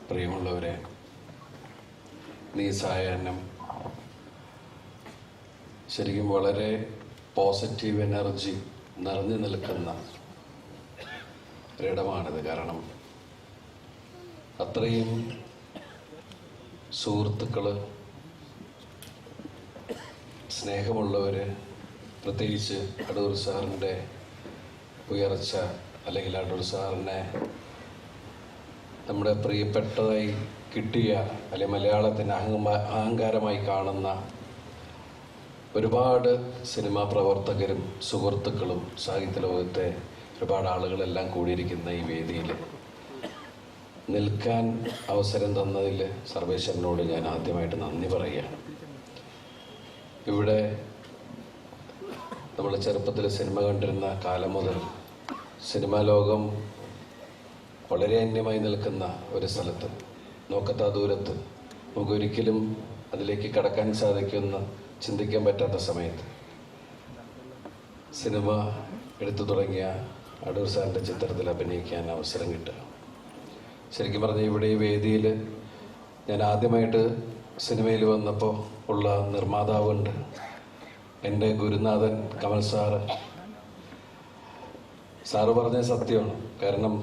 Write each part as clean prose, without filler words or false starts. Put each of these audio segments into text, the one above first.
പ്രിയമുള്ളവരെ, നീ സായാഹ്നം ശരിക്കും വളരെ പോസിറ്റീവ് എനർജി നിറഞ്ഞു നിൽക്കുന്ന ഒരിടമാണിത്. കാരണം അത്രയും സുഹൃത്തുക്കൾ, സ്നേഹമുള്ളവർ, പ്രത്യേകിച്ച് അടൂർ സാറിൻ്റെ ഉയർച്ച അല്ലെങ്കിൽ അടൂർ സാറിനെ നമ്മുടെ പ്രിയപ്പെട്ടതായി കിട്ടിയ അല്ലെങ്കിൽ മലയാളത്തിന് അഹങ്കാരമായി കാണുന്ന ഒരുപാട് സിനിമാ പ്രവർത്തകരും സുഹൃത്തുക്കളും സാഹിത്യ ലോകത്തെ ഒരുപാട് ആളുകളെല്ലാം കൂടിയിരിക്കുന്ന ഈ വേദിയിൽ നിൽക്കാൻ അവസരം തന്നതിൽ സർവേശ്വരനോട് ഞാൻ ആദ്യമായിട്ട് നന്ദി പറയുകയാണ്. ഇവിടെ നമ്മൾ ചെറുപ്പത്തിൽ സിനിമ കണ്ടിരുന്ന കാലം മുതൽ സിനിമാ ലോകം വളരെ അന്യമായി നിൽക്കുന്ന ഒരു സ്ഥലത്ത്, നോക്കത്താ ദൂരത്ത്, നമുക്കൊരിക്കലും അതിലേക്ക് കടക്കാൻ സാധിക്കുന്ന, ചിന്തിക്കാൻ പറ്റാത്ത സമയത്ത് സിനിമ എടുത്തു തുടങ്ങിയ അടൂർ സാറിൻ്റെ ചിത്രത്തിൽ അഭിനയിക്കാൻ അവസരം കിട്ടുക. ശരിക്കും പറഞ്ഞാൽ ഇവിടെ ഈ വേദിയിൽ ഞാൻ ആദ്യമായിട്ട് സിനിമയിൽ വന്നപ്പോൾ ഉള്ള നിർമ്മാതാവുണ്ട്, എൻ്റെ ഗുരുനാഥൻ കമൽ സാറ്. സാറ് പറഞ്ഞ സത്യമാണ്. കാരണം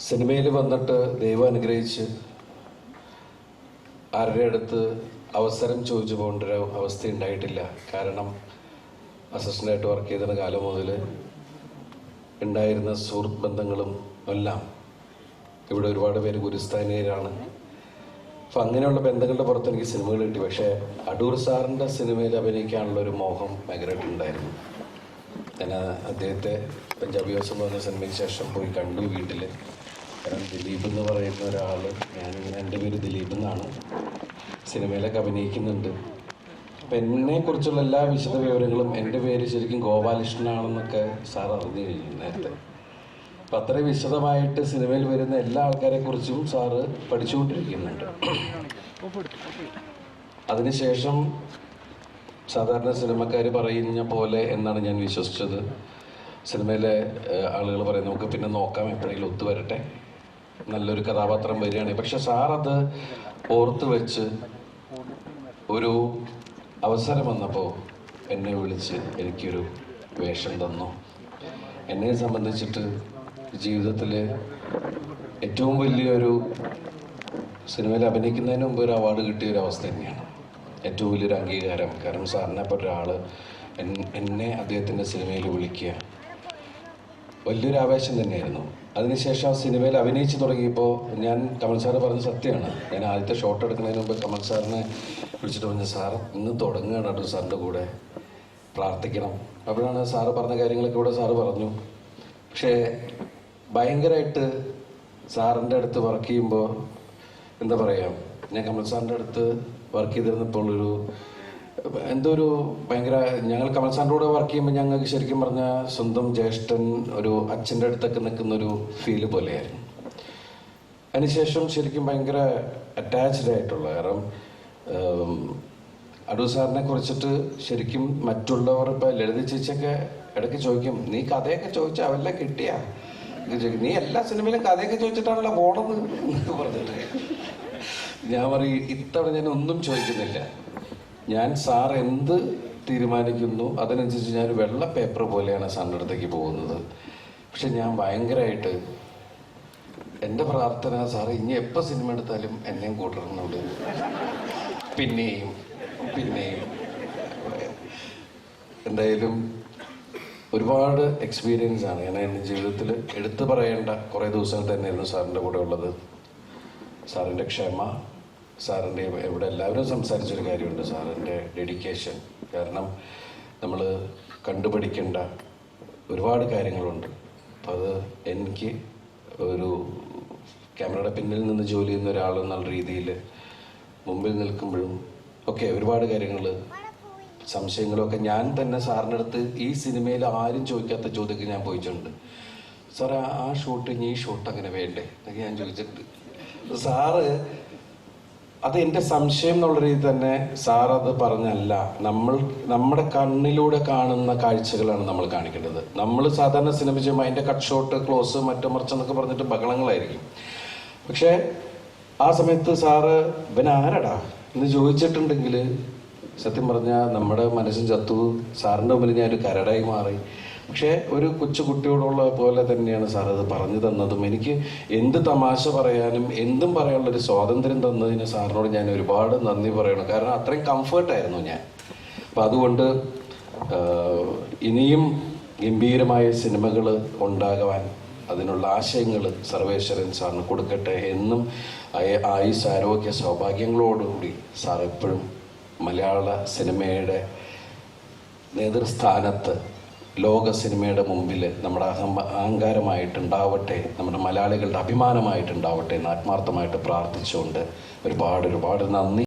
സിനിമയിൽ വന്നിട്ട് ദൈവം അനുഗ്രഹിച്ച് ആരുടെ അടുത്ത് അവസരം ചോദിച്ചു പോകേണ്ട ഒരു അവസ്ഥ ഉണ്ടായിട്ടില്ല. കാരണം അസിസ്റ്റൻ്റായിട്ട് വർക്ക് ചെയ്തിരുന്ന കാലം മുതൽ ഉണ്ടായിരുന്ന സുഹൃത്ത് ബന്ധങ്ങളും എല്ലാം ഇവിടെ ഒരുപാട് പേര് ഗുരുസ്ഥാനീയരാണ്. അപ്പം അങ്ങനെയുള്ള ബന്ധങ്ങളുടെ പുറത്ത് എനിക്ക് സിനിമകൾ കിട്ടി. പക്ഷേ അടൂർ സാറിൻ്റെ സിനിമയിൽ അഭിനയിക്കാനുള്ള ഒരു മോഹം ഭയങ്കരമായിട്ടുണ്ടായിരുന്നു. ഞാൻ അദ്ദേഹത്തെ പഞ്ചാബി ഹൗസ് എന്ന് പറഞ്ഞ സിനിമയ്ക്ക് ശേഷം പോയി കണ്ടു വീട്ടിൽ. കാരണം ദിലീപ് എന്ന് പറയുന്ന ഒരാൾ, ഞാനിങ്ങനെ എൻ്റെ പേര് ദിലീപ് എന്നാണ്, സിനിമയിലൊക്കെ അഭിനയിക്കുന്നുണ്ട്. അപ്പം എന്നെക്കുറിച്ചുള്ള എല്ലാ വിശദ വിവരങ്ങളും, എൻ്റെ പേര് ശരിക്കും ഗോപാലകൃഷ്ണനാണെന്നൊക്കെ സാർ അറിഞ്ഞു കഴിഞ്ഞു നേരത്തെ. അപ്പം അത്രയും വിശദമായിട്ട് സിനിമയിൽ വരുന്ന എല്ലാ ആൾക്കാരെക്കുറിച്ചും സാറ് പഠിച്ചുകൊണ്ടിരിക്കുന്നുണ്ട്. അതിനുശേഷം സാധാരണ സിനിമക്കാർ പറയുന്ന പോലെ എന്നാണ് ഞാൻ വിശ്വസിച്ചത്. സിനിമയിലെ ആളുകൾ പറയും നമുക്ക് പിന്നെ നോക്കാം, എപ്പോഴെങ്കിലും ഒത്തുവരട്ടെ, നല്ലൊരു കഥാപാത്രം വരികയാണെങ്കിൽ. പക്ഷെ സാറത് ഓർത്ത് വെച്ച് ഒരു അവസരം വന്നപ്പോൾ എന്നെ വിളിച്ച് എനിക്കൊരു വേഷം തന്നു. എന്നെ സംബന്ധിച്ചിട്ട് ജീവിതത്തിൽ ഏറ്റവും വലിയൊരു, സിനിമയിൽ അഭിനയിക്കുന്നതിന് മുമ്പ് ഒരു അവാർഡ് കിട്ടിയ ഒരു അവസ്ഥ തന്നെയാണ്, ഏറ്റവും വലിയൊരു അംഗീകാരം. കാരണം സാറിനെ ഇപ്പോൾ ഒരാൾ എന്നെ അദ്ദേഹത്തിൻ്റെ സിനിമയിൽ വിളിക്കുക വലിയൊരു ആവേശം തന്നെയായിരുന്നു. അതിനുശേഷം ആ സിനിമയിൽ അഭിനയിച്ച് തുടങ്ങിയപ്പോൾ ഞാൻ, കമൽ സാറ് പറഞ്ഞ സത്യമാണ്, ഞാൻ ആദ്യത്തെ ഷോട്ട് എടുക്കുന്നതിന് മുമ്പ് കമൽ സാറിനെ വിളിച്ചിട്ട് പറഞ്ഞു, സാർ ഇന്ന് തുടങ്ങുകയാണ് അടൂർ സാറിൻ്റെ കൂടെ, പ്രാർത്ഥിക്കണം. അപ്പോഴാണ് സാറ് പറഞ്ഞ കാര്യങ്ങളൊക്കെ ഇവിടെ സാറ് പറഞ്ഞു. പക്ഷേ ഭയങ്കരമായിട്ട് സാറിൻ്റെ അടുത്ത് വർക്ക് ചെയ്യുമ്പോൾ എന്താ പറയുക, ഞാൻ കമൽ സാറിൻ്റെ അടുത്ത് വർക്ക് ചെയ്തിരുന്നപ്പോൾ എന്തോ ഒരു ഭയങ്കര, ഞങ്ങൾ കമൽ സാറിൻ്റെ കൂടെ വർക്ക് ചെയ്യുമ്പോൾ ഞങ്ങൾക്ക് ശരിക്കും പറഞ്ഞാൽ സ്വന്തം ജ്യേഷ്ഠൻ, ഒരു അച്ഛൻ്റെ അടുത്തൊക്കെ നിൽക്കുന്നൊരു ഫീല് പോലെയായിരുന്നു. അതിനുശേഷം ശരിക്കും ഭയങ്കര അറ്റാച്ച്ഡ് ആയിട്ടുള്ള, കാരണം അടൂർ സാറിനെ കുറിച്ചിട്ട് ശരിക്കും മറ്റുള്ളവർ, ഇപ്പോൾ ലളിത ചേച്ചിയൊക്കെ ഇടയ്ക്ക് ചോദിക്കും, നീ കഥയൊക്കെ ചോദിച്ചാൽ അവല്ല കിട്ടിയാ, നീ എല്ലാ സിനിമയിലും കഥയൊക്കെ ചോദിച്ചിട്ടാണല്ലോ പോണത് എന്നൊക്കെ പറഞ്ഞിട്ട് ഞാൻ പറയും, ഇത്തവണ ഞാൻ ഒന്നും ചോദിക്കുന്നില്ല, ഞാൻ സാർ എന്ത് തീരുമാനിക്കുന്നു അതിനനുസരിച്ച് ഞാൻ വെള്ള പേപ്പർ പോലെയാണ് സാറിൻ്റെ അടുത്തേക്ക് പോകുന്നത്. പക്ഷെ ഞാൻ ഭയങ്കരമായിട്ട് എൻ്റെ പ്രാർത്ഥന, സാറ് ഇനി എപ്പോൾ സിനിമ എടുത്താലും എന്നെയും കൂട്ടണമെന്നുണ്ട്, പിന്നെയും പിന്നെയും. എന്തായാലും ഒരുപാട് എക്സ്പീരിയൻസ് ആണ്. ഞാൻ എൻ്റെ ജീവിതത്തിൽ എടുത്തു പറയേണ്ട കുറേ ദിവസങ്ങൾ തന്നെയായിരുന്നു സാറിൻ്റെ കൂടെ ഉള്ളത്. സാറിൻ്റെ ക്ഷമ, സാറിൻ്റെ, ഇവിടെ എല്ലാവരും സംസാരിച്ചൊരു കാര്യമുണ്ട്, സാറിൻ്റെ ഡെഡിക്കേഷൻ. കാരണം നമ്മൾ കണ്ടുപിടിക്കേണ്ട ഒരുപാട് കാര്യങ്ങളുണ്ട്. അപ്പം അത് എനിക്ക് ഒരു ക്യാമറയുടെ പിന്നിൽ നിന്ന് ജോലി ചെയ്യുന്ന ഒരാളെന്നുള്ള രീതിയിൽ മുമ്പിൽ നിൽക്കുമ്പോഴും ഒക്കെ ഒരുപാട് കാര്യങ്ങൾ, സംശയങ്ങളൊക്കെ ഞാൻ തന്നെ സാറിൻ്റെ അടുത്ത് ഈ സിനിമയിൽ ആരും ചോദിക്കാത്ത ചോദ്യമൊക്കെ ഞാൻ പോയിട്ടുണ്ട്. സാറേ ആ ഷൂട്ട്, ഈ ഷൂട്ട് അങ്ങനെ വേണ്ടേ എന്നൊക്കെ ഞാൻ ചോദിച്ചിട്ടുണ്ട്. സാറ് അത് എൻ്റെ സംശയം എന്നുള്ള രീതി തന്നെ സാർ അത് പറഞ്ഞല്ല. നമ്മുടെ കണ്ണിലൂടെ കാണുന്ന കാഴ്ചകളാണ് നമ്മൾ കാണിക്കേണ്ടത്. നമ്മൾ സാധാരണ സിനിമ ചെയ്യുമ്പോൾ അതിൻ്റെ കട്ട് ഷോട്ട് ക്ലോസ് മറ്റോ മറിച്ചെന്നൊക്കെ പറഞ്ഞിട്ട് ബഹളങ്ങളായിരിക്കും. പക്ഷേ ആ സമയത്ത് സാറ് ഇവൻ ആരടാ എന്ന് ചോദിച്ചിട്ടുണ്ടെങ്കിൽ സത്യം പറഞ്ഞാൽ നമ്മുടെ മനസ്സും ചത്തു. സാറിൻ്റെ മുമ്പിൽ ഞാനൊരു കരടായി മാറി. പക്ഷേ ഒരു കൊച്ചു കുട്ടിയോടുള്ള പോലെ തന്നെയാണ് സാർ അത് പറഞ്ഞു തന്നതും. എനിക്ക് എന്ത് തമാശ പറയാനും എന്തും പറയാനുള്ളൊരു സ്വാതന്ത്ര്യം തന്നതിന് സാറിനോട് ഞാൻ ഒരുപാട് നന്ദി പറയണം. കാരണം അത്രയും കംഫർട്ടായിരുന്നു ഞാൻ. അപ്പം അതുകൊണ്ട് ഇനിയും ഗംഭീരമായ സിനിമകൾ ഉണ്ടാകുവാൻ അതിനുള്ള ആശയങ്ങൾ സർവേശ്വരൻ സാറിന് കൊടുക്കട്ടെ. എന്നും ആയുസ് ആരോഗ്യ സൗഭാഗ്യങ്ങളോടുകൂടി സാർ എപ്പോഴും മലയാള സിനിമയുടെ നേതൃസ്ഥാനത്ത് ലോക സിനിമയുടെ മുമ്പിൽ നമ്മുടെ അഹങ്കാരമായിട്ടുണ്ടാവട്ടെ, നമ്മുടെ മലയാളികളുടെ അഭിമാനമായിട്ടുണ്ടാവട്ടെ എന്ന് ആത്മാർത്ഥമായിട്ട് പ്രാർത്ഥിച്ചുകൊണ്ട് ഒരുപാട് നന്ദി.